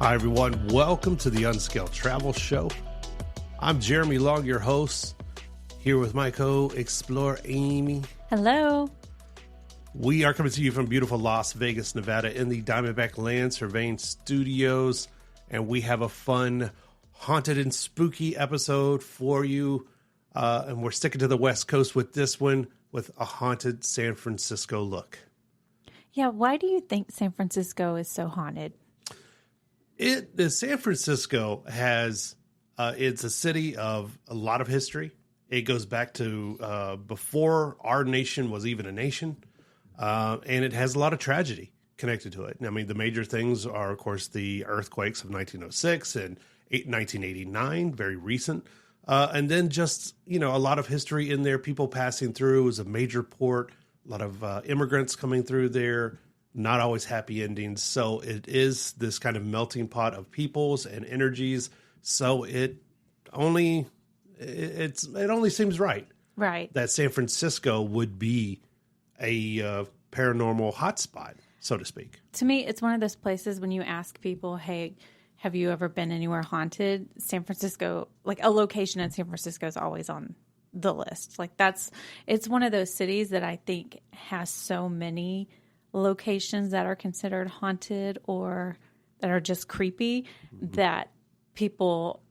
Hi, everyone. Welcome to the Unscaled Travel Show. I'm Jeremy Long, your host, here with my co-explorer, Amy. Hello. We are coming to you from beautiful Las Vegas, Nevada in the Diamondback Land Surveying Studios, and we have a fun, haunted and spooky episode for you, and we're sticking to the West Coast with this one with a haunted San Francisco look. Yeah, why do you think San Francisco is so haunted? San Francisco has, it's a city of a lot of history. It goes back to before our nation was even a nation, and it has a lot of tragedy connected to it. I mean, the major things are, of course, the earthquakes of 1906 and 1989, very recent. And then just, a lot of history in there, people passing through. It was a major port, a lot of immigrants coming through there. Not always happy endings. So it is this kind of melting pot of peoples and energies. So it only seems right. Right. That San Francisco would be a paranormal hotspot, so to speak. To me, it's one of those places when you ask people, hey, have you ever been anywhere haunted? San Francisco, like a location in San Francisco is always on the list. It's one of those cities that I think has so many locations that are considered haunted or that are just creepy that people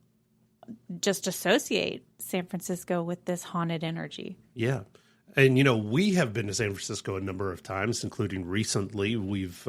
just associate San Francisco with this haunted energy. Yeah. And, we have been to San Francisco a number of times, including recently. We've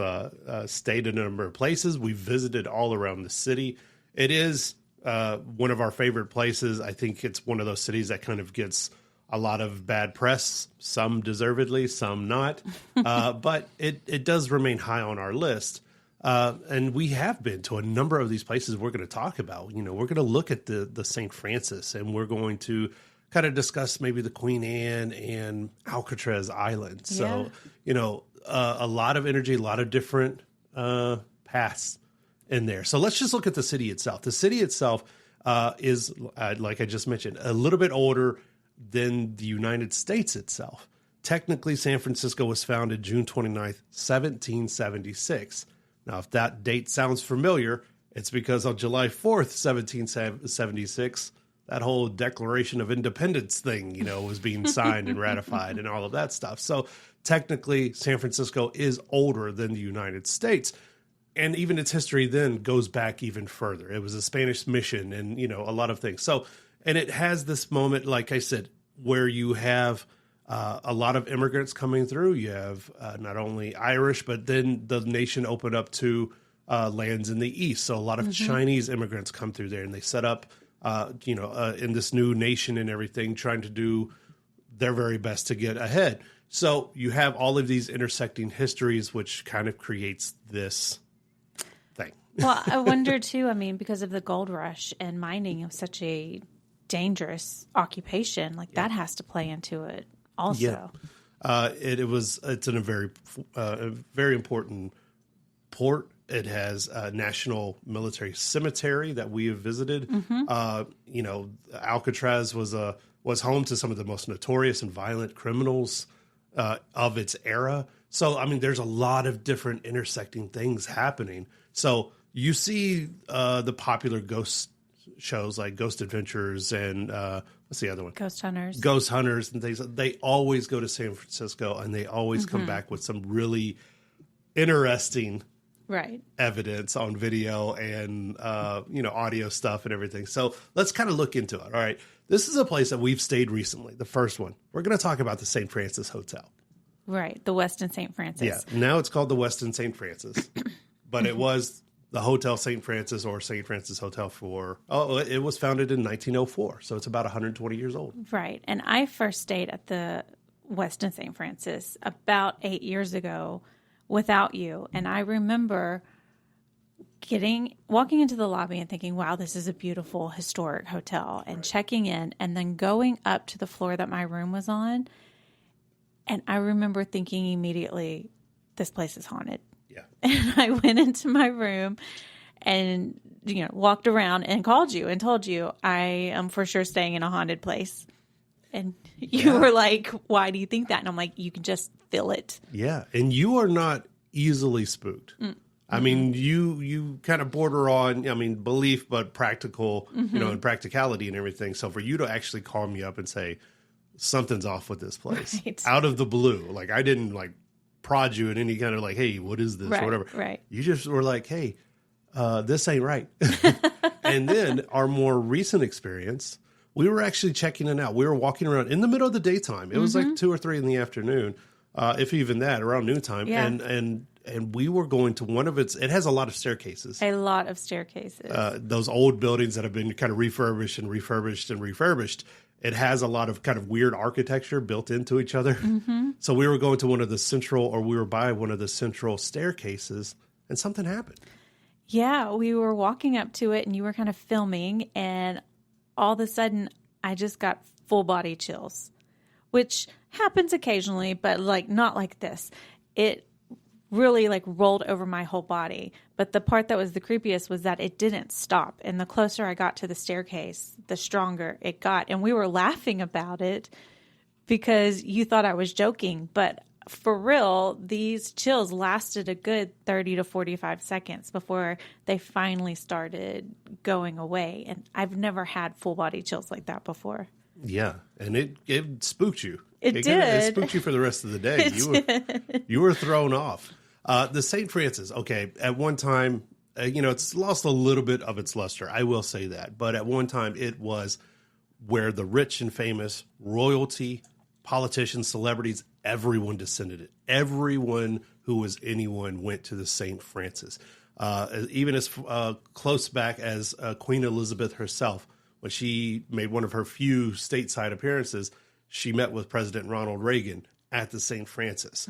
stayed in a number of places. We've visited all around the city. It is one of our favorite places. I think it's one of those cities that kind of gets a lot of bad press, some deservedly, some not. But it does remain high on our list. And we have been to a number of these places we're going to talk about. We're going to look at the St. Francis, and we're going to kind of discuss maybe the Queen Anne and Alcatraz Island. So, a lot of energy, a lot of different paths in there. So let's just look at the city itself. The city itself is, like I just mentioned, a little bit older than the United States itself. Technically, San Francisco was founded June 29th, 1776. Now, if that date sounds familiar, it's because on July 4th, 1776, that whole Declaration of Independence thing, was being signed and ratified and all of that stuff. So technically, San Francisco is older than the United States. And even its history then goes back even further. It was a Spanish mission and, a lot of things. So, and it has this moment, like I said, where you have a lot of immigrants coming through. You have not only Irish, but then the nation opened up to lands in the east. So a lot of Chinese immigrants come through there, and they set up, in this new nation and everything, trying to do their very best to get ahead. So you have all of these intersecting histories, which kind of creates this thing. Well, I wonder too, because of the gold rush and mining of such a dangerous occupation, that has to play into it also. Yeah. It's in a very important port. It has a national military cemetery that we have visited. Alcatraz was home to some of the most notorious and violent criminals of its era. So, there's a lot of different intersecting things happening. So you see the popular ghost shows like Ghost Adventures and what's the other one? Ghost Hunters and things. They always go to San Francisco, and they always come back with some really interesting evidence on video and audio stuff and everything. So let's kind of look into it. All right, this is a place that we've stayed recently. The first one, we're going to talk about the St. Francis Hotel. Right, the Westin St. Francis. Yeah, now it's called the Westin St. Francis, but it was the Hotel St. Francis or St. Francis Hotel it was founded in 1904. So it's about 120 years old. Right. And I first stayed at the Westin St. Francis about 8 years ago without you. And I remember walking into the lobby and thinking, wow, this is a beautiful historic hotel, and checking in and then going up to the floor that my room was on. And I remember thinking immediately, this place is haunted. Yeah. And I went into my room and, walked around and called you and told you I am for sure staying in a haunted place. And you were like, why do you think that? And I'm like, you can just feel it. Yeah. And you are not easily spooked. I mean, you kind of border on, I mean, belief, but practical, and practicality and everything. So for you to actually call me up and say, something's off with this place out of the blue, like I didn't like prod you in any kind of like, hey, what is this or whatever. Right. You just were like, hey, this ain't right. And then our more recent experience, we were actually checking it out. We were walking around in the middle of the daytime. It was like 2 or 3 in the afternoon, if even that, around noontime. Yeah. And we were going to one of it has a lot of staircases. A lot of staircases. Those old buildings that have been kind of refurbished. It has a lot of kind of weird architecture built into each other. So we were going to we were by one of the central staircases, and something happened. Yeah, we were walking up to it, and you were kind of filming, and all of a sudden, I just got full body chills, which happens occasionally, but like not like this. It really like rolled over my whole body. But the part that was the creepiest was that it didn't stop. And the closer I got to the staircase, the stronger it got. And we were laughing about it because you thought I was joking. But for real, these chills lasted a good 30 to 45 seconds before they finally started going away. And I've never had full body chills like that before. Yeah. And it spooked you. It did. It spooked you for the rest of the day. You were thrown off. The St. Francis, okay, at one time, it's lost a little bit of its luster. I will say that. But at one time, it was where the rich and famous, royalty, politicians, celebrities, everyone descended it. Everyone who was anyone went to the St. Francis. Even as close back as Queen Elizabeth herself, when she made one of her few stateside appearances, she met with President Ronald Reagan at the St. Francis.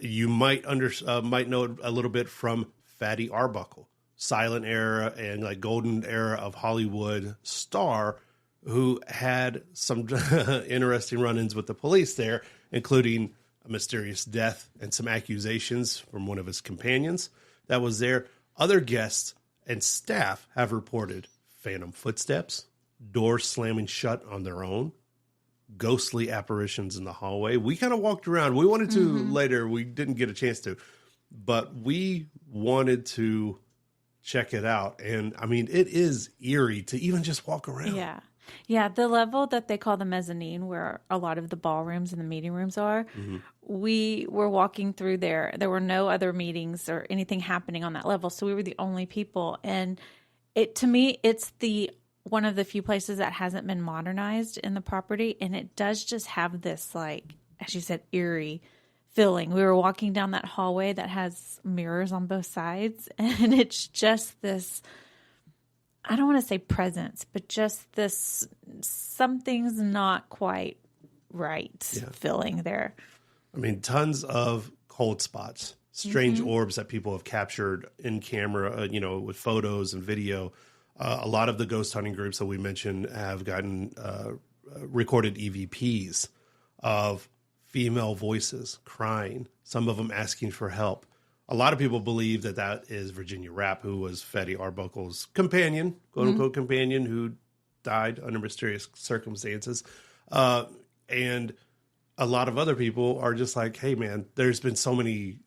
You might know a little bit from Fatty Arbuckle, silent era and like golden era of Hollywood star, who had some interesting run-ins with the police there, including a mysterious death and some accusations from one of his companions that was there. Other guests and staff have reported phantom footsteps, doors slamming shut on their own, ghostly apparitions in the hallway. We kind of walked around. We wanted to later. We didn't get a chance to, but we wanted to check it out. And I mean, it is eerie to even just walk around. Yeah. Yeah. The level that they call the mezzanine, where a lot of the ballrooms and the meeting rooms are, we were walking through there. There were no other meetings or anything happening on that level. So we were the only people. And to me, it's one of the few places that hasn't been modernized in the property. And it does just have this, like, as you said, eerie feeling. We were walking down that hallway that has mirrors on both sides. And it's just this, I don't want to say presence, but just this, something's not quite right feeling there. I mean, tons of cold spots, strange orbs that people have captured in camera, with photos and video. A lot of the ghost hunting groups that we mentioned have gotten recorded EVPs of female voices crying, some of them asking for help. A lot of people believe that is Virginia Rapp, who was Fatty Arbuckle's companion, quote-unquote companion, who died under mysterious circumstances. And a lot of other people are just like, hey, man, there's been so many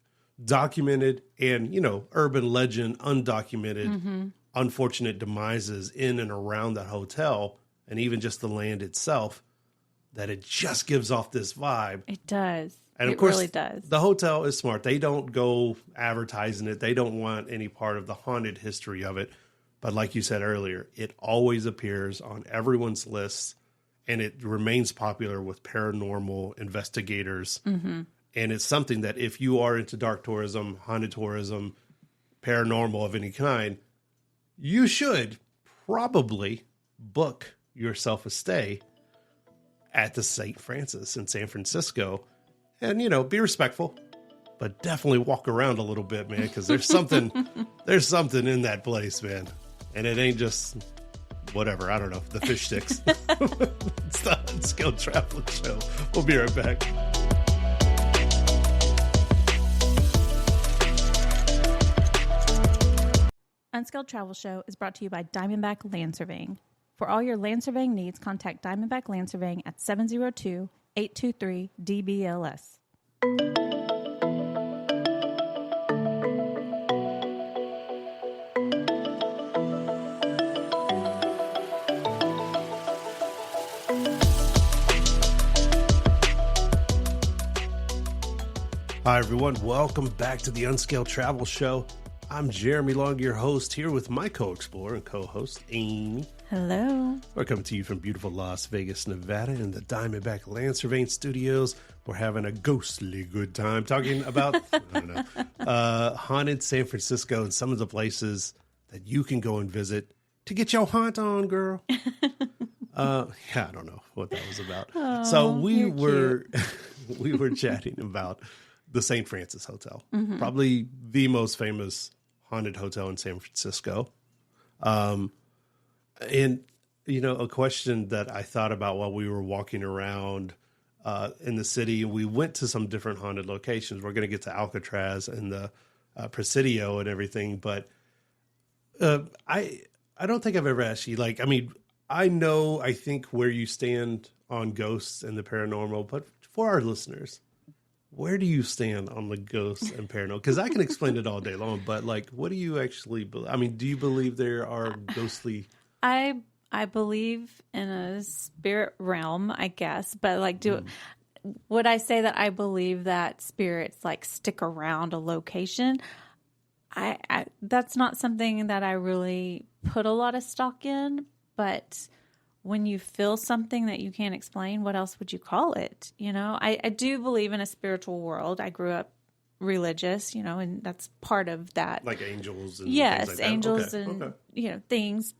documented and, urban legend, undocumented unfortunate demises in and around that hotel and even just the land itself, that it just gives off this vibe. It does. And of course, really does. The hotel is smart. They don't go advertising it. They don't want any part of the haunted history of it. But like you said earlier, it always appears on everyone's lists, and it remains popular with paranormal investigators. And it's something that if you are into dark tourism, haunted tourism, paranormal of any kind, you should probably book yourself a stay at the St. Francis in San Francisco. And, be respectful, but definitely walk around a little bit, man, because there's something in that place, man. And it ain't just whatever, I don't know, the fish sticks. It's the Unscaled Travel Show. We'll be right back. Unscaled Travel Show is brought to you by Diamondback Land Surveying. For all your land surveying needs, contact Diamondback Land Surveying at 702-823-DBLS. Hi, everyone. Welcome back to the Unscaled Travel Show. I'm Jeremy Long, your host, here with my co-explorer and co-host, Amy. Hello. We're coming to you from beautiful Las Vegas, Nevada in the Diamondback Land Surveying Studios. We're having a ghostly good time talking about, haunted San Francisco and some of the places that you can go and visit to get your haunt on, girl. I don't know what that was about. Oh, so we were chatting about the St. Francis Hotel, probably the most famous haunted hotel in San Francisco. And, a question that I thought about while we were walking around in the city, we went to some different haunted locations. We're going to get to Alcatraz and the Presidio and everything, but I don't think I've ever asked you, I think where you stand on ghosts and the paranormal, but for our listeners, where do you stand on the ghosts and paranormal? Because I can explain it all day long, but what do you actually believe? I mean, do you believe there are ghostly? I believe in a spirit realm, I guess, but would I say that I believe that spirits stick around a location? I that's not something that I really put a lot of stock in, but when you feel something that you can't explain, what else would you call it? I do believe in a spiritual world. I grew up religious, and that's part of that. Like angels and yes, things like that. Angels okay. and, okay. Things.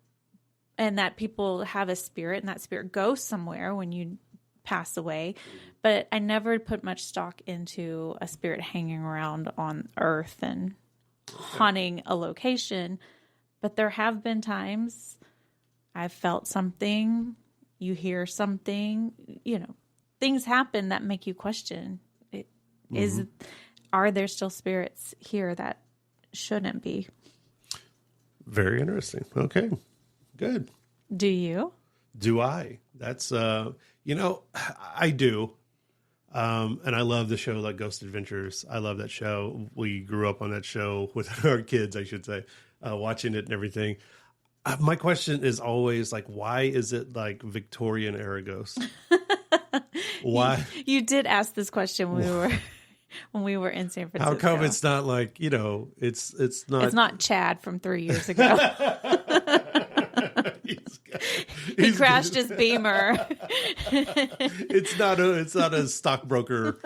And that people have a spirit and that spirit goes somewhere when you pass away. But I never put much stock into a spirit hanging around on Earth and haunting a location. But there have been times I've felt something, you hear something, things happen that make you question. Are there still spirits here that shouldn't be? Very interesting. Okay, good. Do you? Do I? That's, I do. And I love the show, Ghost Adventures. I love that show. We grew up on that show with our kids, I should say, watching it and everything. My question is always why is it Victorian era ghosts? Why? You did ask this question when we were in San Francisco. How come it's not it's not. It's not Chad from 3 years ago. He crashed his Beamer. It's not a stockbroker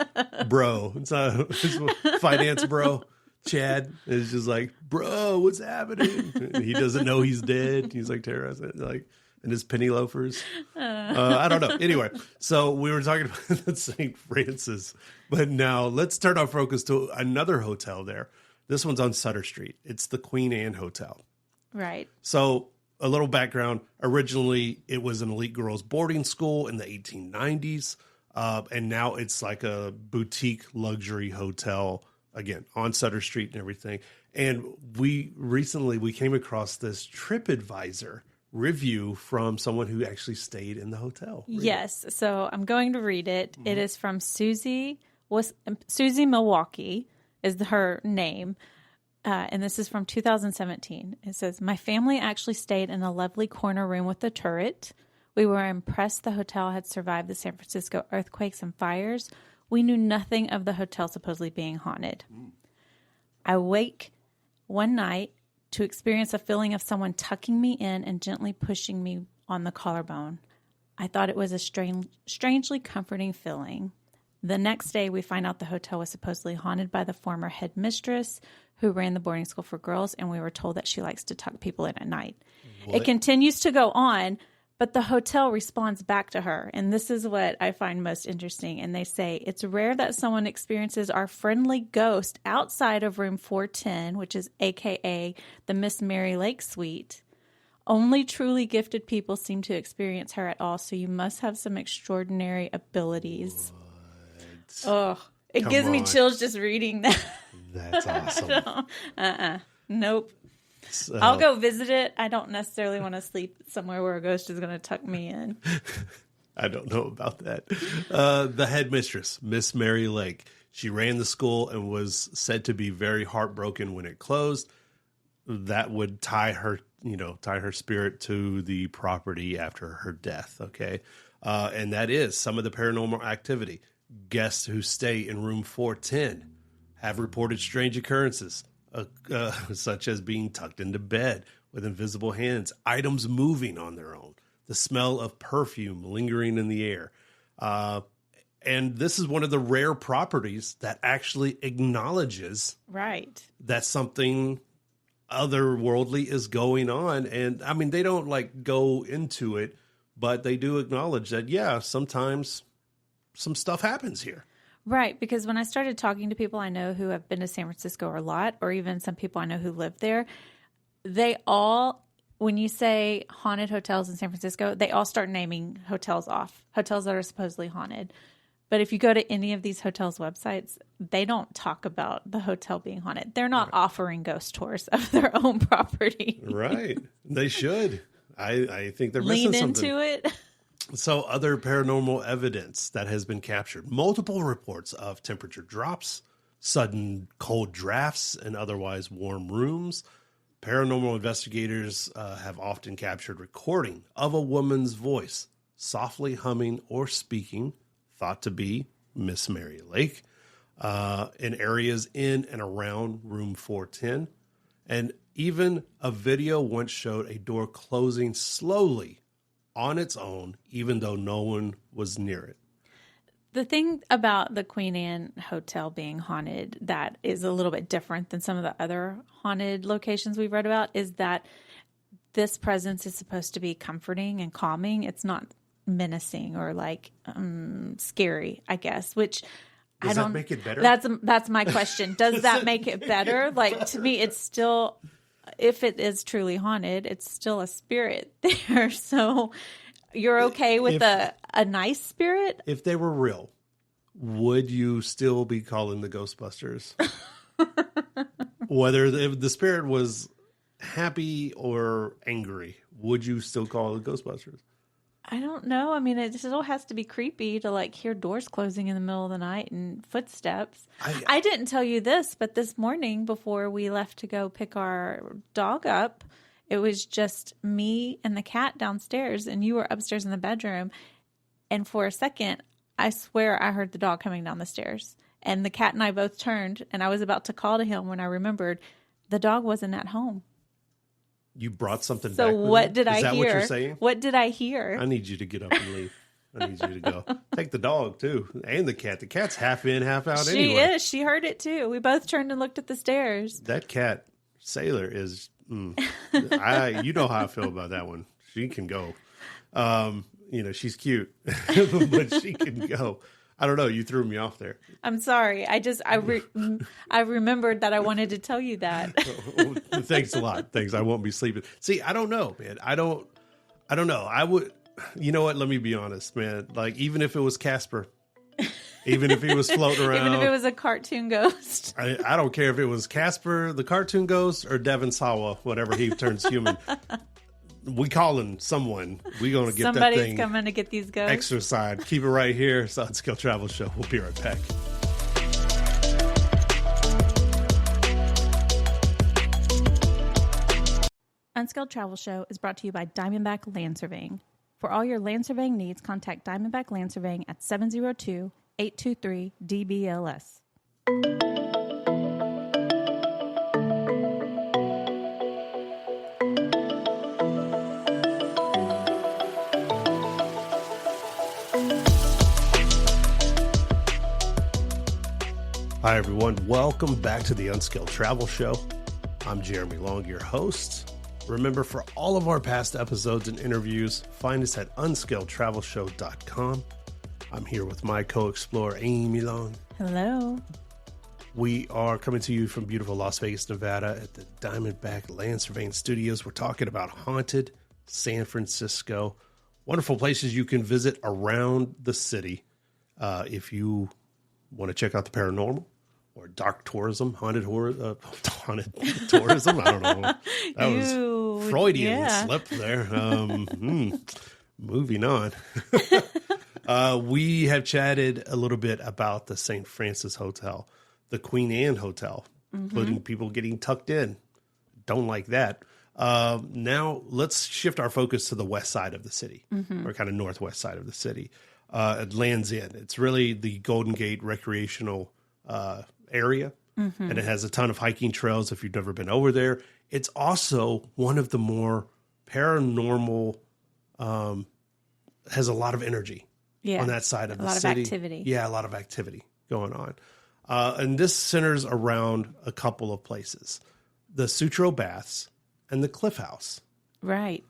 bro. It's not a finance bro. Chad is just bro, what's happening? And he doesn't know he's dead. He's terrorized, in his penny loafers. I don't know. Anyway, so we were talking about St. Francis, but now let's turn our focus to another hotel there. This one's on Sutter Street. It's the Queen Anne Hotel. Right. So a little background. Originally, it was an elite girls' boarding school in the 1890s, and now it's a boutique luxury hotel. Again, on Sutter Street and everything. And we came across this TripAdvisor review from someone who actually stayed in the hotel. Yes. So I'm going to read it. Mm-hmm. It is from Susie Milwaukee is her name. And this is from 2017. It says, my family actually stayed in a lovely corner room with a turret. We were impressed the hotel had survived the San Francisco earthquakes and fires. We knew nothing of the hotel supposedly being haunted. I wake one night to experience a feeling of someone tucking me in and gently pushing me on the collarbone. I thought it was a strangely comforting feeling. The next day, we find out the hotel was supposedly haunted by the former headmistress who ran the boarding school for girls, and we were told that she likes to tuck people in at night. What? It continues to go on, but the hotel responds back to her, and this is what I find most interesting. And they say, it's rare that someone experiences our friendly ghost outside of room 410, which is AKA the Miss Mary Lake Suite. Only truly gifted people seem to experience her at all, so you must have some extraordinary abilities. What? Oh, it gives me chills just reading that. That's awesome. Nope. So, I'll go visit it. I don't necessarily want to sleep somewhere where a ghost is going to tuck me in. I don't know about that. The headmistress, Miss Mary Lake, she ran the school and was said to be very heartbroken when it closed. That would tie her spirit to the property after her death. Okay. And that is some of the paranormal activity. Guests who stay in room 410 have reported strange occurrences, such as being tucked into bed with invisible hands, items moving on their own, the smell of perfume lingering in the air. And this is one of the rare properties that actually acknowledges that something otherworldly is going on. And I mean, they don't like go into it, but they do acknowledge that, yeah, sometimes some stuff happens here. Right. Because when I started talking to people I know who have been to San Francisco a lot, or even some people I know who live there, they all, when you say haunted hotels in San Francisco, they all start naming hotels off, hotels that are supposedly haunted. But if you go to any of these hotels' websites, they don't talk about the hotel being haunted. They're not offering ghost tours of their own property. Right. They should. I think they're missing Lean something. into it. So other paranormal evidence that has been captured, multiple reports of temperature drops, sudden cold drafts in otherwise warm rooms. Paranormal investigators have often captured recording of a woman's voice, softly humming or speaking, thought to be Miss Mary Lake, in areas in and around room 410. And even a video once showed a door closing slowly on its own, even though no one was near it. The thing about the Queen Anne Hotel being haunted that is a little bit different than some of the other haunted locations we've read about is that this presence is supposed to be comforting and calming. It's not menacing or like scary, I guess, which Does that make it better? That's my question. Does that make it better? Like, to me, it's still, if it is truly haunted, it's still a spirit there. So you're okay with a nice spirit? If they were real, would you still be calling the Ghostbusters? Whether the spirit was happy or angry, would you still call it Ghostbusters? I don't know. I mean, it still has to be creepy to like hear doors closing in the middle of the night and footsteps. I didn't tell you this, but this morning before we left to go pick our dog up, it was just me and the cat downstairs, and you were upstairs in the bedroom. And for a second, I swear I heard the dog coming down the stairs. And the cat and I both turned, and I was about to call to him when I remembered the dog wasn't at home. You brought something back. So what did I hear? Is that what you're saying? What did I hear? I need you to get up and leave. I need you to go. Take the dog, too, and the cat. The cat's half in, half out anyway. She is. She heard it, too. We both turned and looked at the stairs. That cat, Sailor, is... you know how I feel about that one. She can go. She's cute, but she can go. I don't know. You threw me off there. I'm sorry. I remembered that I wanted to tell you that. Thanks a lot. Thanks. I won't be sleeping. See, I don't know, man. I don't know. I would, you know what? Let me be honest, man. Like, even if it was Casper, even if he was floating around, even if it was a cartoon ghost, I don't care if it was Casper, the cartoon ghost, or Devon Sawa, whatever he turns human. We calling someone. We're going to get somebody's that thing. Somebody's coming to get these ghosts. Exercise. Keep it right here. It's Unscaled Travel Show. We'll be right back. Unscaled Travel Show is brought to you by Diamondback Land Surveying. For all your land surveying needs, contact Diamondback Land Surveying at 702-823-DBLS. Hi, everyone. Welcome back to the Unscaled Travel Show. I'm Jeremy Long, your host. Remember, for all of our past episodes and interviews, find us at unscaledtravelshow.com. I'm here with my co-explorer, Amy Long. Hello. We are coming to you from beautiful Las Vegas, Nevada at the Diamondback Land Surveying Studios. We're talking about haunted San Francisco. Wonderful places you can visit around the city if you want to check out the paranormal or dark tourism, haunted tourism. I don't know. That was Freudian slip there. Moving on. We have chatted a little bit about the St. Francis Hotel, the Queen Anne Hotel, including people getting tucked in. Don't like that. Now let's shift our focus to the west side of the city, or kind of northwest side of the city. At Land's End. It's really the Golden Gate recreational area. and it has a ton of hiking trails if you've never been over there. It's also one of the more paranormal, has a lot of energy on that side of the city. A lot of activity. Yeah, a lot of activity going on. And this centers around a couple of places, the Sutro Baths and the Cliff House. Right.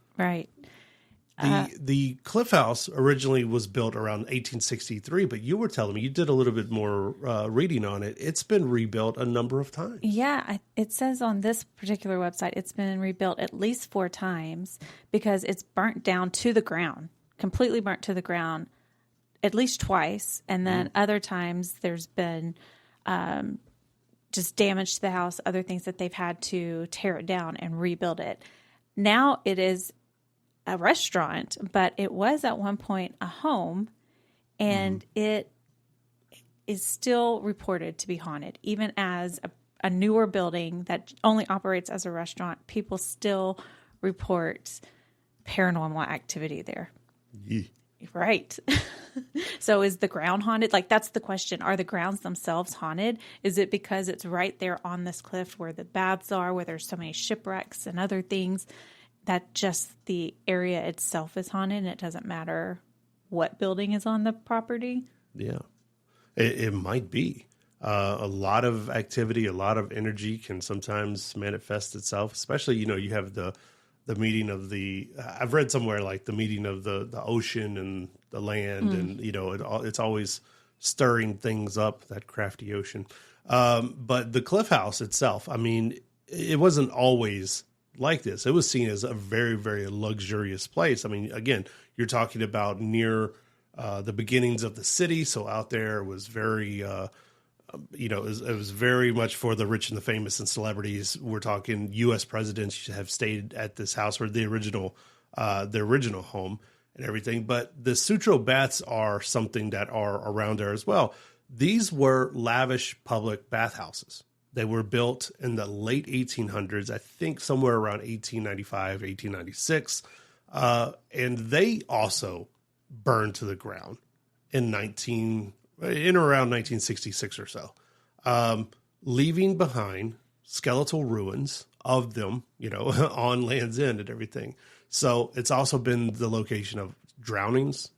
The Cliff House originally was built around 1863, but you were telling me you did a little bit more reading on it. It's been rebuilt a number of times. Yeah, it says on this particular website it's been rebuilt at least 4 times because it's burnt down to the ground, completely burnt to the ground, at least twice. And then other times there's been just damage to the house, other things that they've had to tear it down and rebuild it. Now it is a restaurant, but it was at one point a home, and it is still reported to be haunted. Even as a newer building that only operates as a restaurant, people still report paranormal activity there. Yeah. Right. So is the ground haunted? Like, that's the question. Are the grounds themselves haunted? Is it because it's right there on this cliff where the baths are, where there's so many shipwrecks and other things, that just the area itself is haunted and it doesn't matter what building is on the property? Yeah, it might be. A lot of activity, a lot of energy can sometimes manifest itself, especially, you have the meeting of I've read somewhere like the meeting of the ocean and the land, and, it's always stirring things up, that crafty ocean. But the Cliff House itself, I mean, it wasn't always like this. It was seen as a very, very luxurious place. I mean, again, you're talking about near the beginnings of the city. So out there was very, it was very much for the rich and the famous and celebrities. We're talking U.S. presidents have stayed at this house, or the original home and everything. But the Sutro Baths are something that are around there as well. These were lavish public bathhouses. They were built in the late 1800s, I think somewhere around 1895, 1896. And they also burned to the ground in around 1966 or so, leaving behind skeletal ruins of them, on Land's End and everything. So it's also been the location of drownings,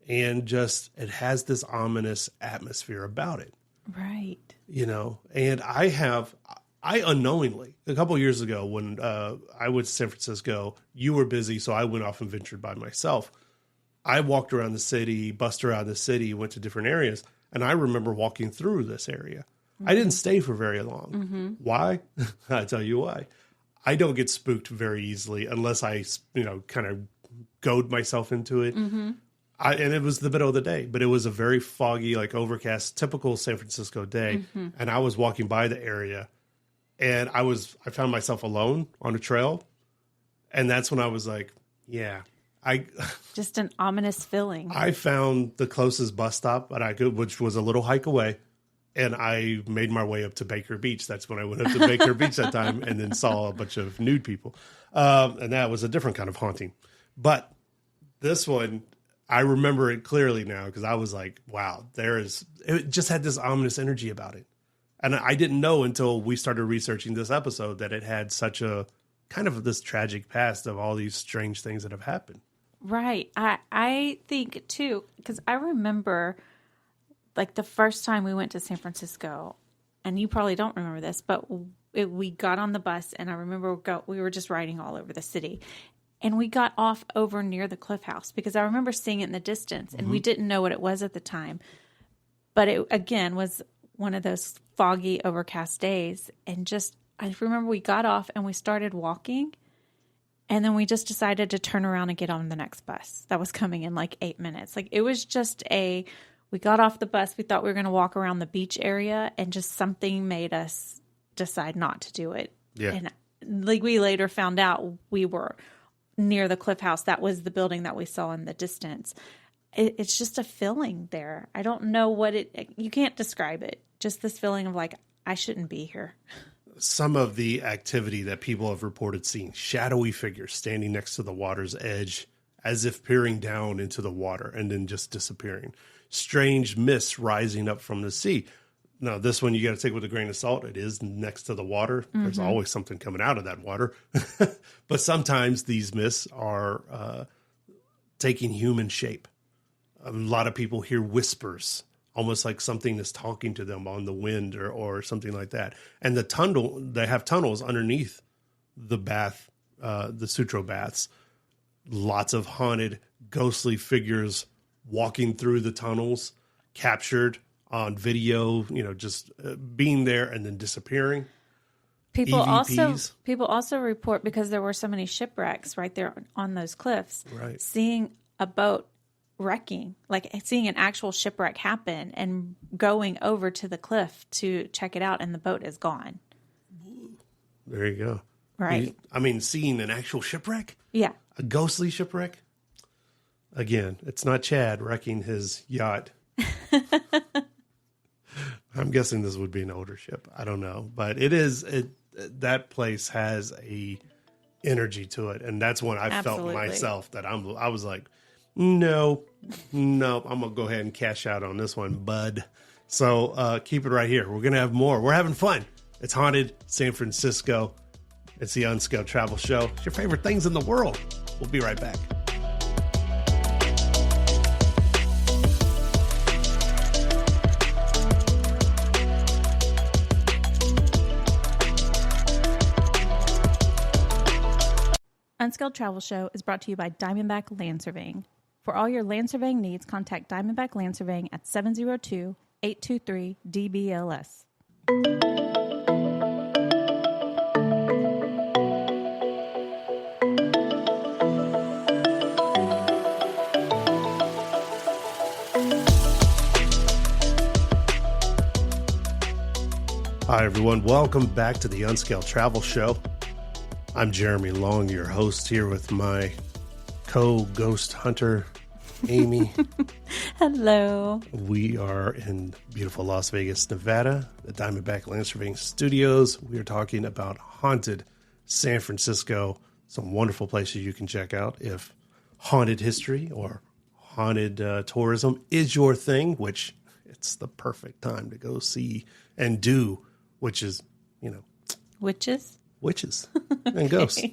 and just it has this ominous atmosphere about it. Right. And I unknowingly, a couple of years ago when I went to San Francisco, you were busy, so I went off and ventured by myself. I walked around the city, bussed around the city, went to different areas, and I remember walking through this area. I didn't stay for very long. Why? I'll tell you why. I don't get spooked very easily unless I, kind of goad myself into it. And it was the middle of the day, but it was a very foggy, like overcast, typical San Francisco day. And I was walking by the area, and I found myself alone on a trail. And that's when I was like, just an ominous feeling. I found the closest bus stop that I could, which was a little hike away. And I made my way up to Baker Beach. That's when I went up to Baker Beach that time, and then saw a bunch of nude people. And that was a different kind of haunting. But this one, I remember it clearly now because I was like, wow, it just had this ominous energy about it. And I didn't know until we started researching this episode that it had such a kind of this tragic past of all these strange things that have happened. Right. I think too, because I remember like the first time we went to San Francisco, and you probably don't remember this, but we got on the bus, and I remember we were just riding all over the city. And we got off over near the Cliff House because I remember seeing it in the distance, and we didn't know what it was at the time. But it, again, was one of those foggy, overcast days. And I remember we got off and we started walking, and then we just decided to turn around and get on the next bus that was coming in like 8 minutes. Like, it was just we got off the bus. We thought we were going to walk around the beach area, and just something made us decide not to do it. Yeah. And like we later found out, we were near the Cliff House. That was the building that we saw in the distance. It's just a feeling there. I don't know you can't describe it. Just this feeling of like, I shouldn't be here. Some of the activity that people have reported seeing, shadowy figures standing next to the water's edge as if peering down into the water and then just disappearing. Strange mists rising up from the sea. Now, this one you got to take with a grain of salt. It is next to the water. There's always something coming out of that water. But sometimes these myths are taking human shape. A lot of people hear whispers, almost like something is talking to them on the wind or something like that. And they have tunnels underneath the bath, the Sutro Baths. Lots of haunted, ghostly figures walking through the tunnels, captured on video, just being there and then disappearing. People EVPs. also report, because there were so many shipwrecks right there on those cliffs, Right. seeing a boat wrecking, like seeing an actual shipwreck happen and going over to the cliff to check it out, and the boat is gone. There you go. Right. Seeing an actual shipwreck? Yeah. A ghostly shipwreck? Again, it's not Chad wrecking his yacht. I'm guessing this would be an older ship. I don't know. But that place has a energy to it. And that's when I felt myself that I was like, no, I'm going to go ahead and cash out on this one, bud. So keep it right here. We're going to have more. We're having fun. It's Haunted San Francisco. It's the Unscaled Travel Show. It's your favorite things in the world. We'll be right back. Unscaled Travel Show is brought to you by Diamondback Land Surveying. For all your land surveying needs, contact Diamondback Land Surveying at 702-823-DBLS. Hi, everyone. Welcome back to the Unscaled Travel Show. I'm Jeremy Long, your host, here with my co-ghost hunter, Amy. Hello. We are in beautiful Las Vegas, Nevada, the Diamondback Land Surveying Studios. We are talking about haunted San Francisco, some wonderful places you can check out if haunted history or haunted tourism is your thing, which it's the perfect time to go see and do, which is, Witches and ghosts.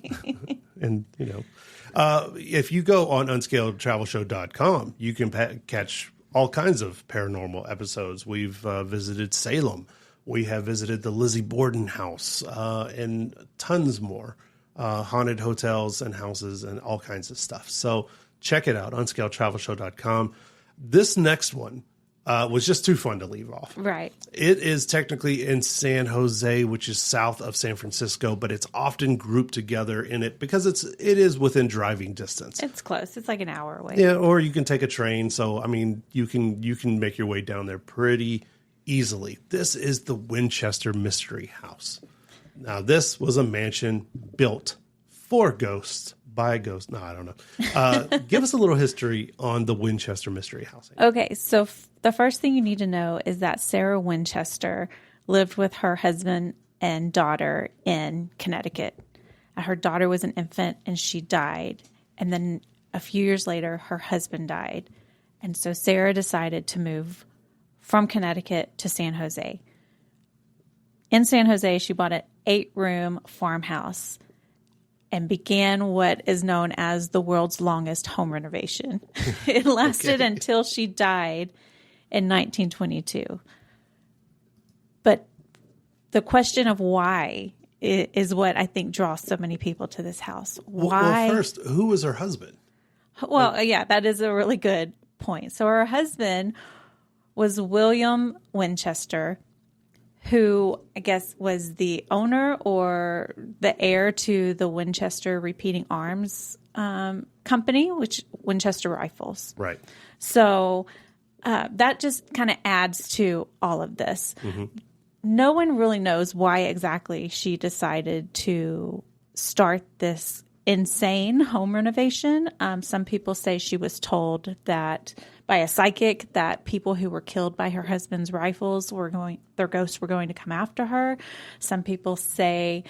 And, if you go on unscaledtravelshow.com, you can catch all kinds of paranormal episodes. We've visited Salem. We have visited the Lizzie Borden house and tons more haunted hotels and houses and all kinds of stuff. So check it out, unscaledtravelshow.com. This next one was just too fun to leave off. Right. It is technically in San Jose, which is south of San Francisco, but it's often grouped together in it because it is within driving distance. It's close. It's like an hour away. Yeah, or you can take a train. So, you can make your way down there pretty easily. This is the Winchester Mystery House. Now, this was a mansion built for ghosts. By a ghost. No, I don't know. Give us a little history on the Winchester Mystery House. Okay, so the first thing you need to know is that Sarah Winchester lived with her husband and daughter in Connecticut. Her daughter was an infant and she died. And then a few years later, her husband died. And so Sarah decided to move from Connecticut to San Jose. In San Jose, she bought an 8-room farmhouse and began what is known as the world's longest home renovation. It lasted until she died in 1922. But the question of why is what I think draws so many people to this house. Why? Well, first, who was her husband? Well, yeah, that is a really good point. So her husband was William Winchester, who I guess was the owner or the heir to the Winchester Repeating Arms Company, which Winchester Rifles. Right. So that just kind of adds to all of this. Mm-hmm. No one really knows why exactly she decided to start this insane home renovation. Some people say she was told that by a psychic that people who were killed by her husband's rifles their ghosts were going to come after her. Some people say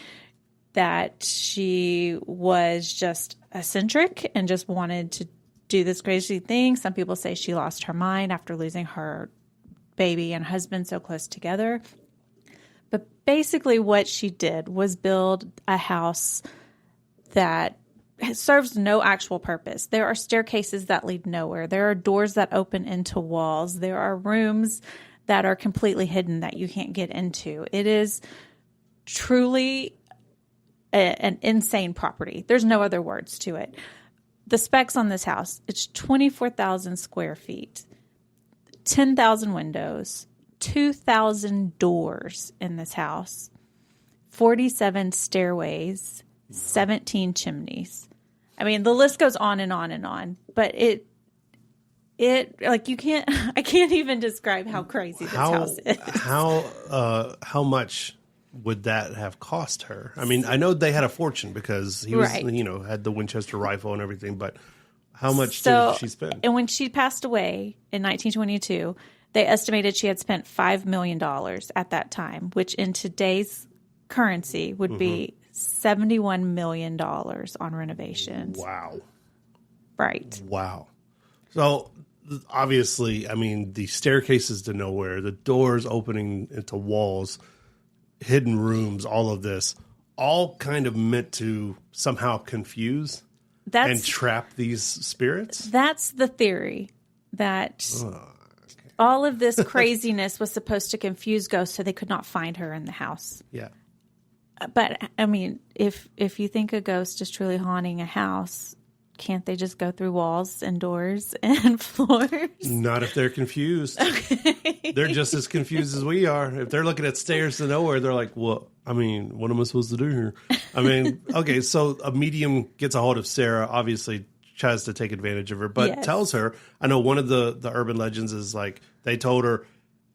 that she was just eccentric and just wanted to do this crazy thing. Some people say she lost her mind after losing her baby and husband so close together. But basically what she did was build a house that serves no actual purpose. There are staircases that lead nowhere. There are doors that open into walls. There are rooms that are completely hidden that you can't get into. It is truly an insane property. There's no other words to it. The specs on this house, it's 24,000 square feet, 10,000 windows, 2,000 doors in this house, 47 stairways, 17 chimneys. I mean, the list goes on and on and on, but it like I can't even describe how crazy this house is. How much would that have cost her? I mean, I know they had a fortune because he was, had the Winchester rifle and everything, but how much did she spend? And when she passed away in 1922, they estimated she had spent $5 million at that time, which in today's currency would be $71 million on renovations. Wow. Right. Wow. So obviously, I mean, the staircases to nowhere, the doors opening into walls, hidden rooms, all of this, all kind of meant to somehow confuse and trap these spirits? That's the theory, that all of this craziness was supposed to confuse ghosts so they could not find her in the house. Yeah. But, I mean, if you think a ghost is truly haunting a house, can't they just go through walls and doors and floors? Not if they're confused. Okay. They're just as confused as we are. If they're looking at stairs to nowhere, they're like, well, I mean, what am I supposed to do here? I mean, okay, so a medium gets a hold of Sarah, obviously tries to take advantage of her, but tells her, I know one of the urban legends is like, they told her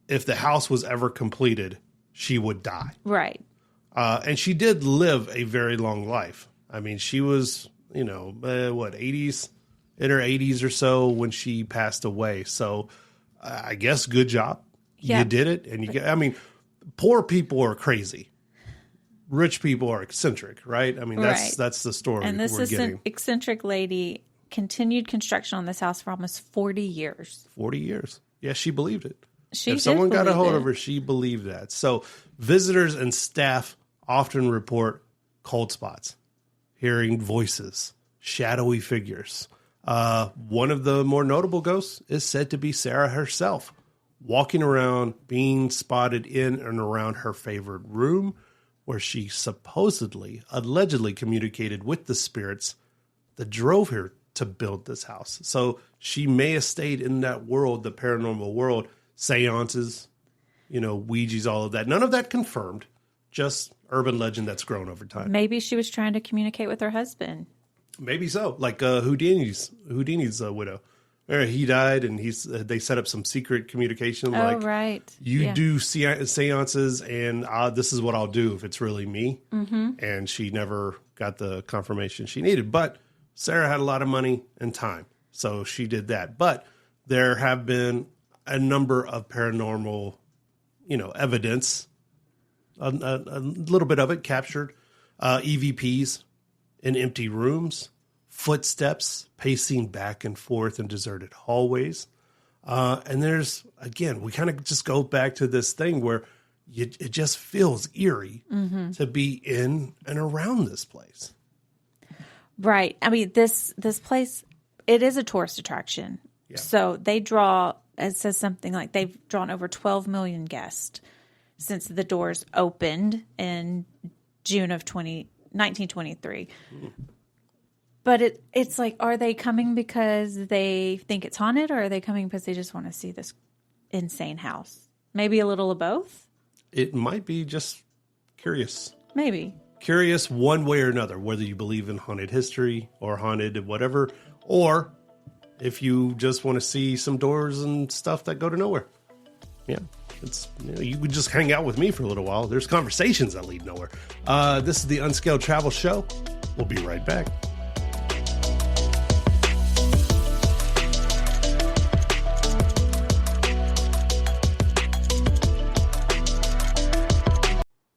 if the house was ever completed, she would die. Right. And she did live a very long life. I mean, she was, 80s, in her 80s or so when she passed away. So I guess good job. Yeah. You did it. And poor people are crazy. Rich people are eccentric, right? I mean, that's the story and this we're getting. Eccentric lady continued construction on this house for almost 40 years. 40 years. Yeah, she believed it. If someone got a hold of her, she believed that. So visitors and staff often report cold spots, hearing voices, shadowy figures. One of the more notable ghosts is said to be Sarah herself, walking around, being spotted in and around her favorite room, where she allegedly communicated with the spirits that drove her to build this house. So she may have stayed in that world, the paranormal world, seances, Ouija's, all of that. None of that confirmed, just urban legend that's grown over time. Maybe she was trying to communicate with her husband. Maybe so. Like Houdini's widow. He died, and they set up some secret communication. Oh, right. You do seances, and this is what I'll do if it's really me. Mm-hmm. And she never got the confirmation she needed. But Sarah had a lot of money and time, so she did that. But there have been a number of paranormal, evidence, a little bit of it captured, EVPs in empty rooms, footsteps pacing back and forth in deserted hallways. And there's, again, we kind of just go back to this thing where it just feels eerie to be in and around this place. Right. I mean, this place, it is a tourist attraction. Yeah. So they draw, it says something like they've drawn over 12 million guests since the doors opened in June of 1923. But it's like, are they coming because they think it's haunted, or are they coming because they just want to see this insane house? Maybe a little of both? It might be just curious. Maybe. Curious one way or another, whether you believe in haunted history or haunted whatever, or if you just want to see some doors and stuff that go to nowhere. Yeah. It's you could just hang out with me for a little while. There's conversations that lead nowhere. This is the Unscaled Travel Show. We'll be right back.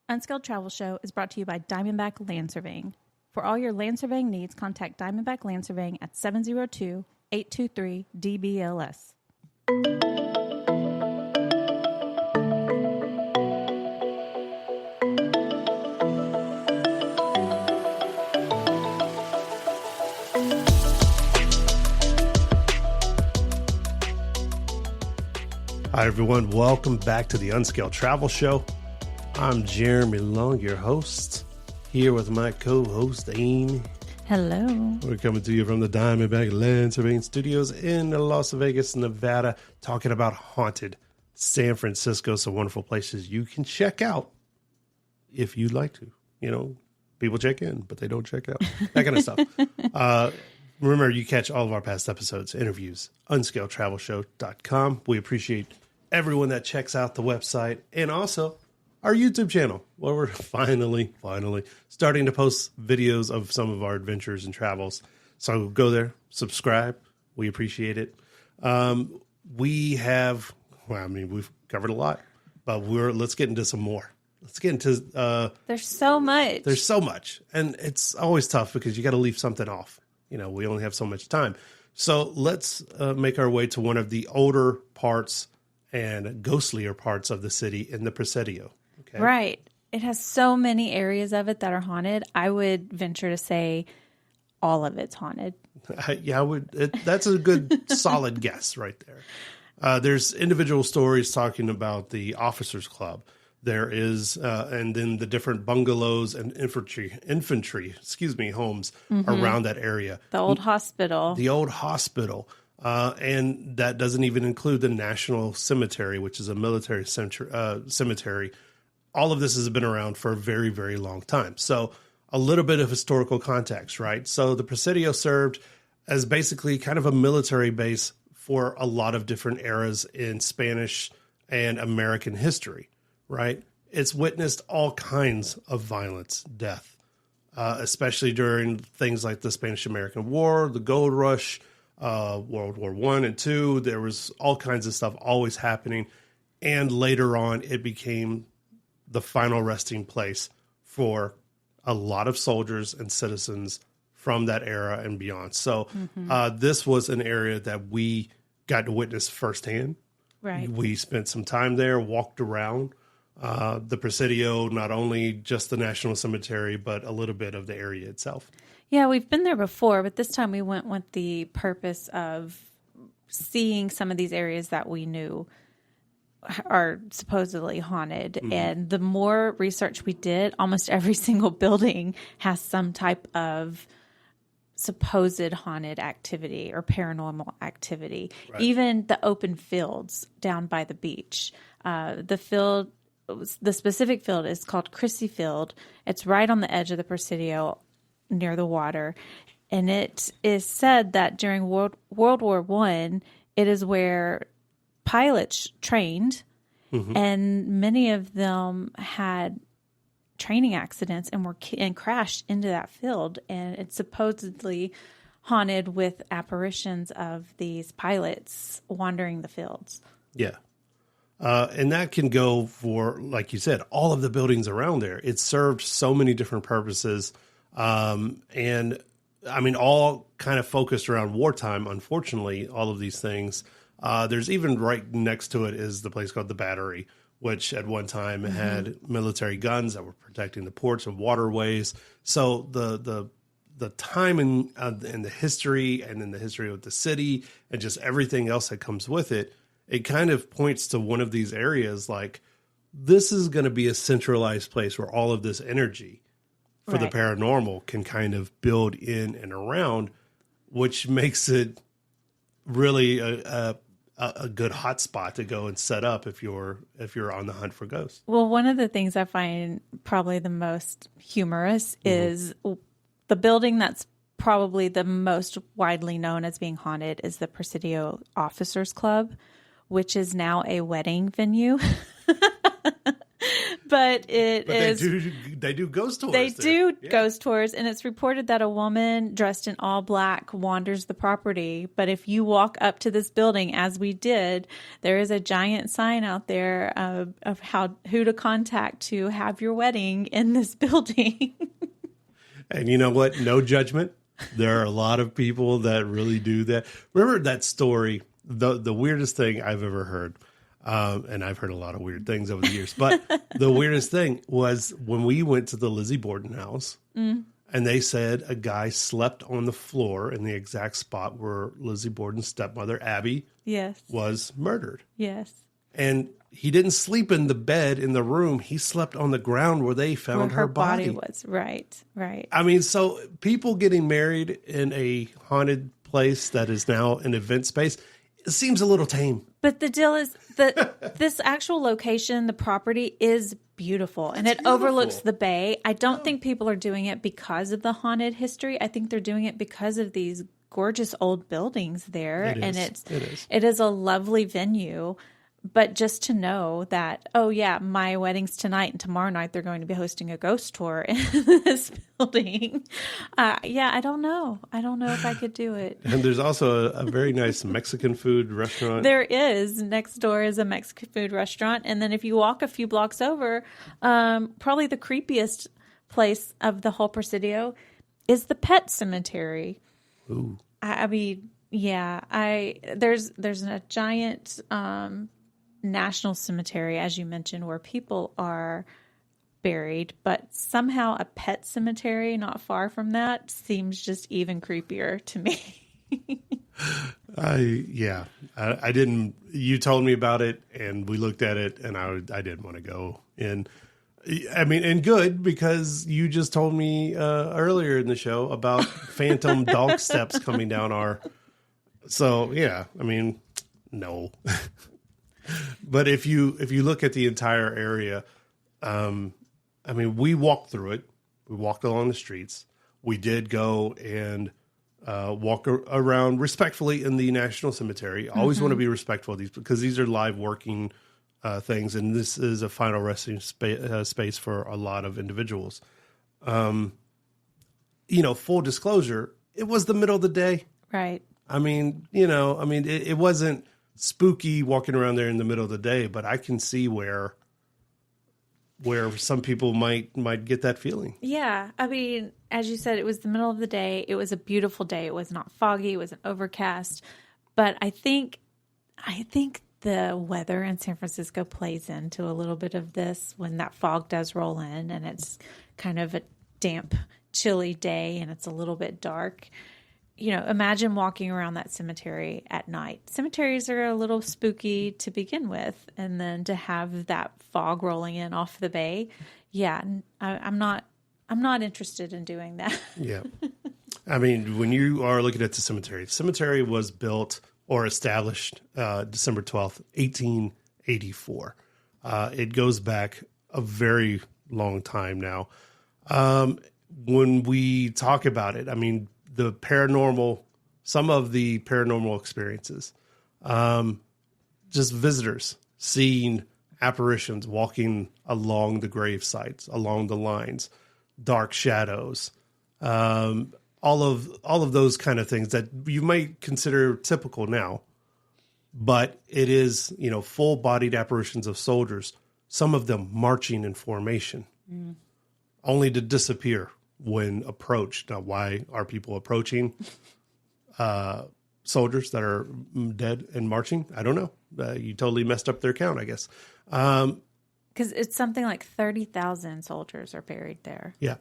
Unscaled Travel Show is brought to you by Diamondback Land Surveying. For all your land surveying needs, contact Diamondback Land Surveying at 702-823-DBLS. Hi, everyone. Welcome back to the Unscaled Travel Show. I'm Jeremy Long, your host, here with my co-host, Amy. Hello. We're coming to you from the Diamondback Land Surveying Studios in Las Vegas, Nevada, talking about haunted San Francisco. Some wonderful places you can check out if you'd like to. You know, people check in, but they don't check out. That kind of stuff. Remember, you catch all of our past episodes, interviews, unscaledtravelshow.com. We appreciate everyone that checks out the website and also our YouTube channel, where we're finally starting to post videos of some of our adventures and travels. So go there, subscribe. We appreciate it. We've covered a lot, but let's get into some more. Let's get into... There's so much. There's so much. And it's always tough because you got to leave something off. You know, we only have so much time. So let's make our way to one of the older parts and ghostlier parts of the city in the Presidio. Okay. Right. It has so many areas of it that are haunted. I would venture to say all of it's haunted. Yeah, that's a good solid guess right there. There's individual stories talking about the Officers Club. There is, and then the different bungalows and infantry, homes around that area. The old hospital. And that doesn't even include the National Cemetery, which is a military cemetery. All of this has been around for a very, very long time. So a little bit of historical context, right? So the Presidio served as basically kind of a military base for a lot of different eras in Spanish and American history. Right? It's witnessed all kinds of violence, death, especially during things like the Spanish-American War, the Gold Rush, World War I and II. There was all kinds of stuff always happening. And later on, it became the final resting place for a lot of soldiers and citizens from that era and beyond. So this was an area that we got to witness firsthand. Right. We spent some time there, walked around. The Presidio, not only just the National Cemetery, but a little bit of the area itself. Yeah, we've been there before, but this time we went with the purpose of seeing some of these areas that we knew are supposedly haunted. Mm-hmm. And the more research we did, almost every single building has some type of supposed haunted activity or paranormal activity. Right. Even the open fields down by the beach. The specific field is called Christie Field. It's right on the edge of the Presidio near the water. And it is said that during World War I, it is where pilots trained, and many of them had training accidents and crashed into that field. And it's supposedly haunted with apparitions of these pilots wandering the fields. Yeah. And that can go for, like you said, all of the buildings around there. It served so many different purposes. And I mean, all kind of focused around wartime, unfortunately, all of these things. There's even right next to it is the place called the Battery, which at one time had military guns that were protecting the ports and waterways. So the time and the history and then the history of the city and just everything else that comes with it, it kind of points to one of these areas like this is going to be a centralized place where all of this energy for the paranormal can kind of build in and around, which makes it really a good hot spot to go and set up if you're on the hunt for ghosts. Well, one of the things I find probably the most humorous is the building that's probably the most widely known as being haunted is the Presidio Officers Club, which is now a wedding venue. But they do ghost tours. They do ghost tours, and it's reported that a woman dressed in all black wanders the property. But if you walk up to this building, as we did, there is a giant sign out there of who to contact to have your wedding in this building. And you know what? No judgment. There are a lot of people that really do that. Remember that story? The weirdest thing I've ever heard. And I've heard a lot of weird things over the years, but the weirdest thing was when we went to the Lizzie Borden house and they said a guy slept on the floor in the exact spot where Lizzie Borden's stepmother, Abby, was murdered. Yes. And he didn't sleep in the bed in the room. He slept on the ground where they found Where her body was. Right. I mean, so people getting married in a haunted place that is now an event space, it seems a little tame. But the deal is that this actual location, the property is beautiful and it overlooks the bay. I don't think people are doing it because of the haunted history. I think they're doing it because of these gorgeous old buildings there. It is a lovely venue. But just to know that, oh yeah, my wedding's tonight and tomorrow night they're going to be hosting a ghost tour in this building. I don't know. I don't know if I could do it. And there's also a very nice Mexican food restaurant. There is. Next door is a Mexican food restaurant. And then if you walk a few blocks over, probably the creepiest place of the whole Presidio is the pet cemetery. Ooh. I mean, yeah, there's a giant national cemetery, as you mentioned, where people are buried, but somehow a pet cemetery not far from that seems just even creepier to me. I didn't, you told me about it and we looked at it and I didn't want to go in. I mean, and good, because you just told me earlier in the show about phantom dog steps coming down so yeah, I mean, no. But if you look at the entire area, I mean, we walked through it. We walked along the streets. We did go and walk around respectfully in the National Cemetery. I always want to be respectful of these because these are live working things, and this is a final resting space for a lot of individuals. Full disclosure, it was the middle of the day. Right. I mean, it wasn't spooky walking around there in the middle of the day, but I can see where some people might get that feeling. Yeah. I mean, as you said, it was the middle of the day. It was a beautiful day. It was not foggy. It wasn't overcast. But I think the weather in San Francisco plays into a little bit of this when that fog does roll in and it's kind of a damp, chilly day and it's a little bit dark. Imagine walking around that cemetery at night. Cemeteries are a little spooky to begin with. And then to have that fog rolling in off the bay. Yeah, I'm not interested in doing that. Yeah. I mean, when you are looking at the cemetery was built or established December 12th, 1884. It goes back a very long time now. When we talk about it, I mean, some of the paranormal experiences, just visitors seeing apparitions walking along the grave sites, along the lines, dark shadows, all of those kind of things that you might consider typical now, but it is, full-bodied apparitions of soldiers, some of them marching in formation, only to disappear when approached. Now, why are people approaching soldiers that are dead and marching? I don't know. You totally messed up their count, I guess. Because it's something like 30,000 soldiers are buried there. Yeah.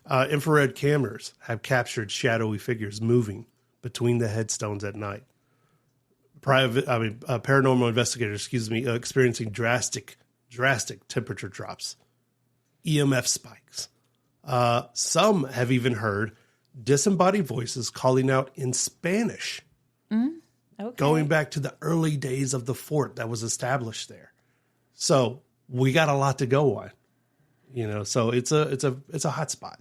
Infrared cameras have captured shadowy figures moving between the headstones at night. Paranormal investigators, experiencing drastic temperature drops, EMF spikes. Some have even heard disembodied voices calling out in Spanish, going back to the early days of the fort that was established there. So we got a lot to go on, so it's a hot spot.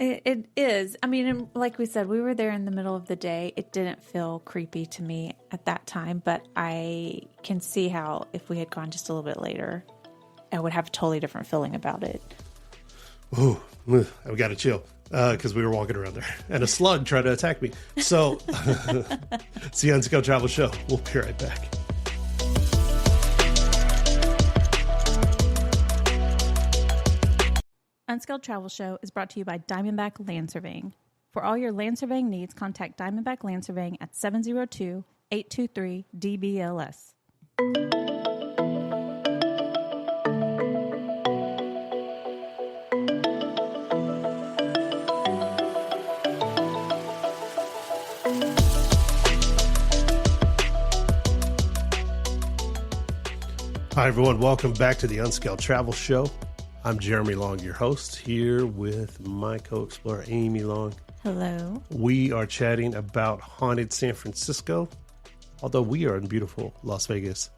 It is. I mean, like we said, we were there in the middle of the day. It didn't feel creepy to me at that time, but I can see how if we had gone just a little bit later, I would have a totally different feeling about it. Ooh, I've got to chill because we were walking around there and a slug tried to attack me. So it's the Unscaled Travel Show. We'll be right back. Unscaled Travel Show is brought to you by Diamondback Land Surveying. For all your land surveying needs, contact Diamondback Land Surveying at 702-823-DBLS. Hi, everyone. Welcome back to the Unscaled Travel Show. I'm Jeremy Long, your host, here with my co-explorer, Amy Long. Hello. We are chatting about haunted San Francisco, although we are in beautiful Las Vegas,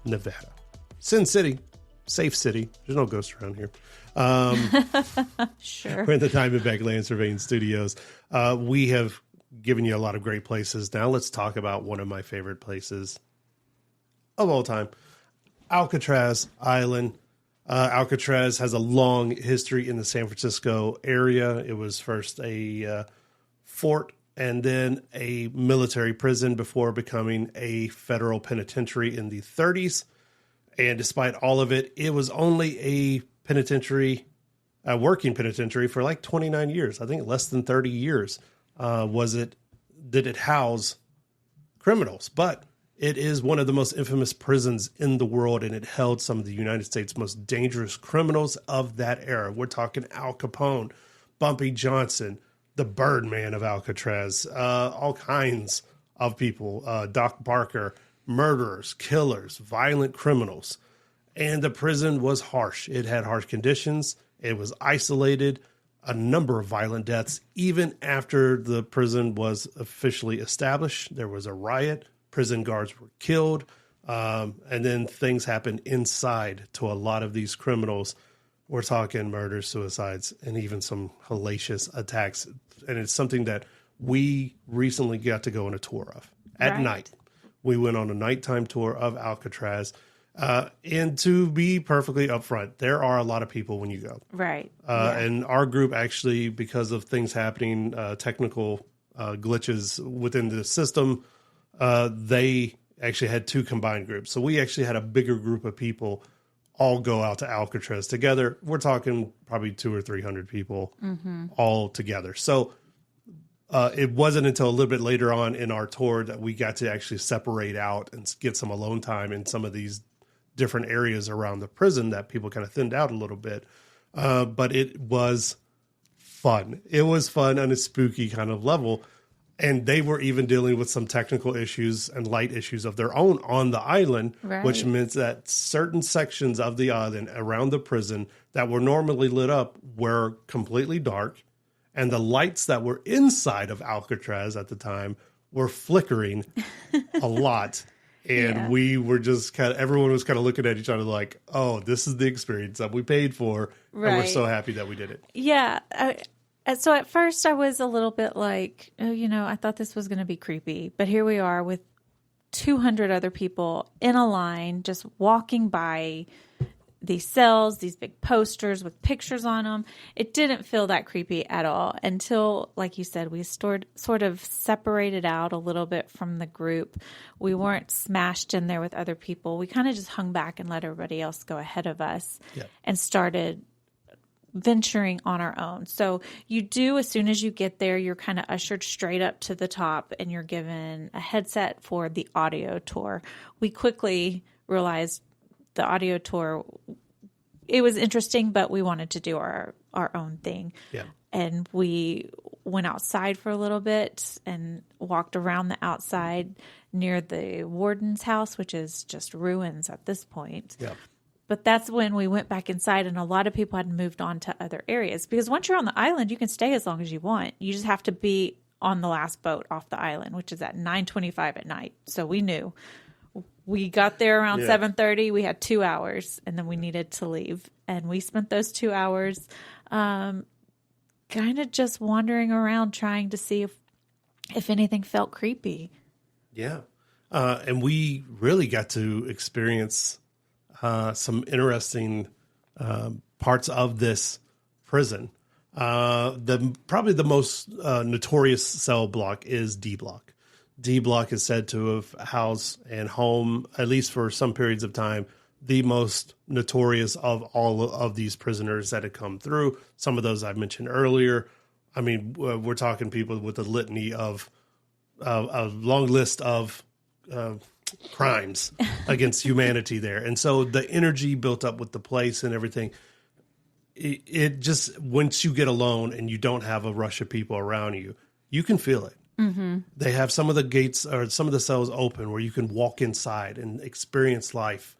Nevada. Sin City, safe city. There's no ghosts around here. Sure. We're in the Diamondback Land Surveying Studios. We have given you a lot of great places. Now let's talk about one of my favorite places of all time, Alcatraz Island. Alcatraz has a long history in the San Francisco area. It was first a fort and then a military prison before becoming a federal penitentiary in the 30s. And despite all of it, it was only a penitentiary, a working penitentiary for like 29 years. I think less than 30 years did it house criminals. But it is one of the most infamous prisons in the world, and it held some of the United States' most dangerous criminals of that era. We're talking Al Capone, Bumpy Johnson, the Birdman of Alcatraz, all kinds of people, Doc Barker, murderers, killers, violent criminals. And the prison was harsh. It had harsh conditions. It was isolated, a number of violent deaths. Even after the prison was officially established, there was a riot. Prison guards were killed, and then things happened inside to a lot of these criminals. We're talking murders, suicides, and even some hellacious attacks. And it's something that we recently got to go on a tour of at night. We went on a nighttime tour of Alcatraz. And to be perfectly upfront, there are a lot of people when you go. Right. And our group actually, because of things happening, technical glitches within the system, they actually had two combined groups. So we actually had a bigger group of people all go out to Alcatraz together. We're talking probably 200 or 300 people all together. So it wasn't until a little bit later on in our tour that we got to actually separate out and get some alone time in some of these different areas around the prison that people kind of thinned out a little bit. But it was fun. It was fun on a spooky kind of level. And they were even dealing with some technical issues and light issues of their own on the island, which meant that certain sections of the island around the prison that were normally lit up were completely dark. And the lights that were inside of Alcatraz at the time were flickering a lot. And we were just everyone was kind of looking at each other like, oh, this is the experience that we paid for. And we're so happy that we did it. Yeah. So at first I was a little bit like, oh, I thought this was going to be creepy. But here we are with 200 other people in a line, just walking by these cells, these big posters with pictures on them. It didn't feel that creepy at all until, like you said, we sort of separated out a little bit from the group. We weren't smashed in there with other people. We kind of just hung back and let everybody else go ahead of us and started venturing on our own. So you do, as soon as you get there, you're kind of ushered straight up to the top and you're given a headset for the audio tour. We quickly realized the audio tour, it was interesting, but we wanted to do our own thing. Yeah. And we went outside for a little bit and walked around the outside near the warden's house, which is just ruins at this point. Yeah. But that's when we went back inside, and a lot of people had moved on to other areas. Because once you're on the island, you can stay as long as you want. You just have to be on the last boat off the island, which is at 9:25 at night. So we knew. We got there around 7:30. We had 2 hours, and then we needed to leave. And we spent those 2 hours kind of just wandering around trying to see if anything felt creepy. Yeah. And we really got to experience some interesting parts of this prison. Probably the most notorious cell block is D block. D block is said to have housed and home, at least for some periods of time, the most notorious of all of these prisoners that had come through. Some of those I've mentioned earlier. I mean, we're talking people with a litany of a long list of crimes against humanity there. And so the energy built up with the place and everything, it just, once you get alone and you don't have a rush of people around you, you can feel it. Mm-hmm. They have some of the gates or some of the cells open where you can walk inside and experience life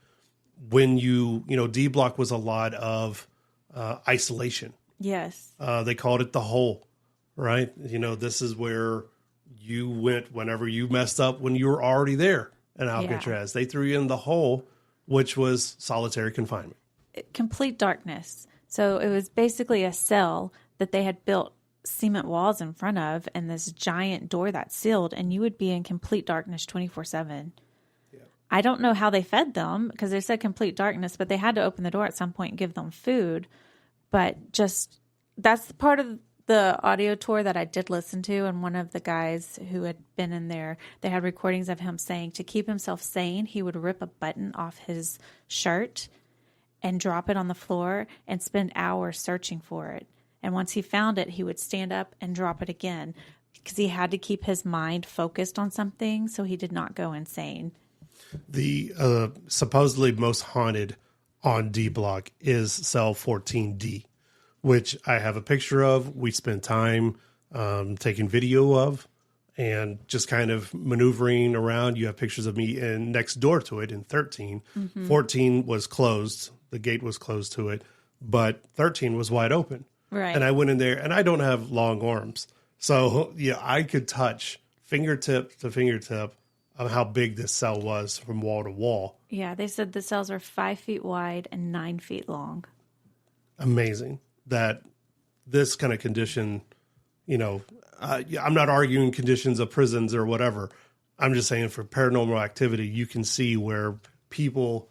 when D block was a lot of isolation. Yes. They called it the hole, right? This is where you went whenever you messed up when you were already there in Alcatraz. Yeah. They threw you in the hole, which was solitary confinement. Complete darkness. So it was basically a cell that they had built cement walls in front of and this giant door that sealed, and you would be in complete darkness 24/7. Yeah. I don't know how they fed them because they said complete darkness, but they had to open the door at some point and give them food. But that's part of the audio tour that I did listen to, and one of the guys who had been in there, they had recordings of him saying to keep himself sane, he would rip a button off his shirt and drop it on the floor and spend hours searching for it. And once he found it, he would stand up and drop it again because he had to keep his mind focused on something so he did not go insane. The supposedly most haunted on D block is cell 14D, which I have a picture of. We spent time taking video of and just kind of maneuvering around. You have pictures of me in next door to it in 13. Mm-hmm. 14 was closed. The gate was closed to it, but 13 was wide open. Right. And I went in there, and I don't have long arms. So, I could touch fingertip to fingertip of how big this cell was from wall to wall. Yeah, they said the cells were 5 feet wide and 9 feet long. Amazing that this kind of condition, I'm not arguing conditions of prisons or whatever. I'm just saying for paranormal activity, you can see where people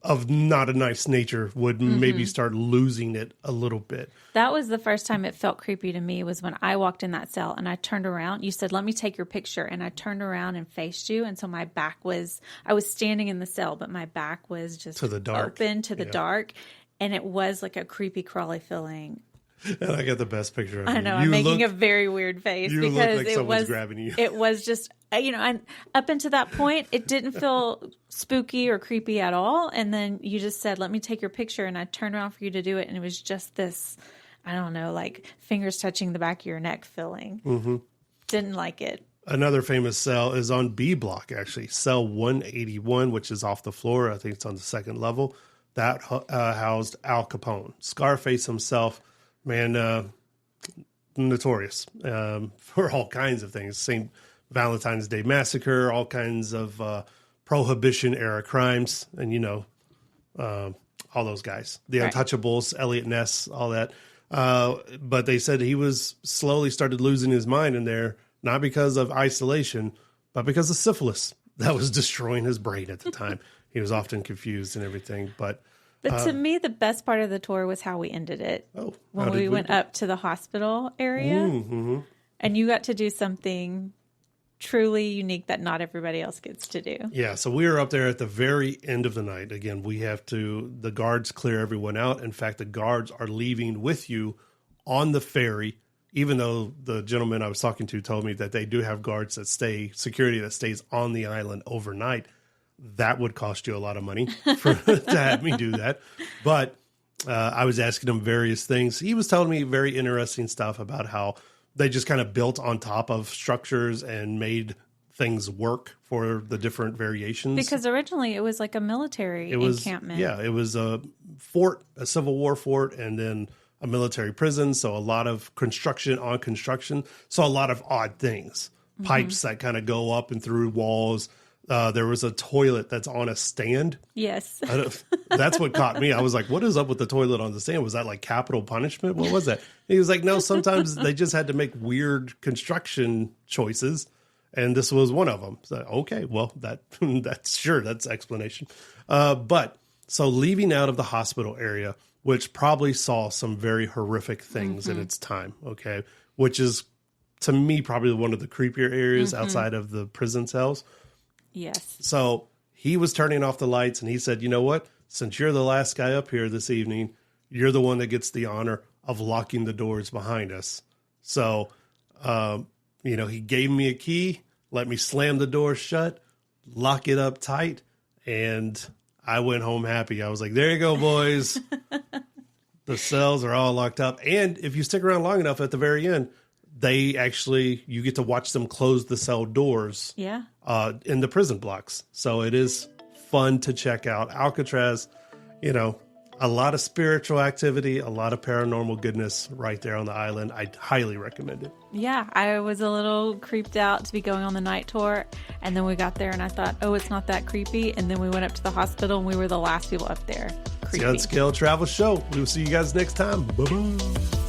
of not a nice nature would maybe start losing it a little bit. That was the first time it felt creepy to me, was when I walked in that cell and I turned around. You said, let me take your picture. And I turned around and faced you. And so I was standing in the cell, but my back was just to the dark. Open to the dark. And it was like a creepy, crawly feeling. And I got the best picture of you. I know. I'm making a very weird face because because like someone's grabbing you. It was just, and up until that point, it didn't feel spooky or creepy at all. And then you just said, let me take your picture. And I turned around for you to do it. And it was just this, I don't know, like fingers touching the back of your neck feeling. Mm-hmm. Didn't like it. Another famous cell is on B block, actually. Cell 181, which is off the floor. I think it's on the second level. That housed Al Capone. Scarface himself. Man, notorious for all kinds of things. St. Valentine's Day Massacre, all kinds of Prohibition-era crimes, and, all those guys. The Untouchables, Elliot Ness, all that. But they said he was slowly started losing his mind in there, not because of isolation, but because of syphilis. That was destroying his brain at the time. He was often confused and everything, But to me, the best part of the tour was how we ended it. Oh, when we went up to the hospital area, and you got to do something truly unique that not everybody else gets to do. Yeah, so we were up there at the very end of the night. Again, the guards clear everyone out. In fact, the guards are leaving with you on the ferry, even though the gentleman I was talking to told me that they do have guards security that stays on the island overnight. That would cost you a lot of money to have me do that. But I was asking him various things. He was telling me very interesting stuff about how they just kind of built on top of structures and made things work for the different variations. Because originally it was like a military encampment. Yeah, it was a fort, a Civil War fort, and then a military prison. So a lot of construction on construction. So a lot of odd things. Pipes that kind of go up and through walls. There was a toilet that's on a stand. Yes. That's what caught me. I was like, what is up with the toilet on the stand? Was that like capital punishment? What was that? He was like, no, sometimes they just had to make weird construction choices. And this was one of them. So, okay, well, that's explanation. But so leaving out of the hospital area, which probably saw some very horrific things in its time. Okay. Which is, to me, probably one of the creepier areas outside of the prison cells. Yes. So he was turning off the lights and he said, you know what? Since you're the last guy up here this evening, you're the one that gets the honor of locking the doors behind us. So, he gave me a key, let me slam the door shut, lock it up tight. And I went home happy. I was like, there you go, boys. The cells are all locked up. And if you stick around long enough at the very end, you get to watch them close the cell doors in the prison blocks. So it is fun to check out. Alcatraz, you know, a lot of spiritual activity, a lot of paranormal goodness right there on the island. I highly recommend it. Yeah, I was a little creeped out to be going on the night tour. And then we got there and I thought, oh, it's not that creepy. And then we went up to the hospital and we were the last people up there. It's the Unscaled Travel Show. We will see you guys next time. Bye-bye.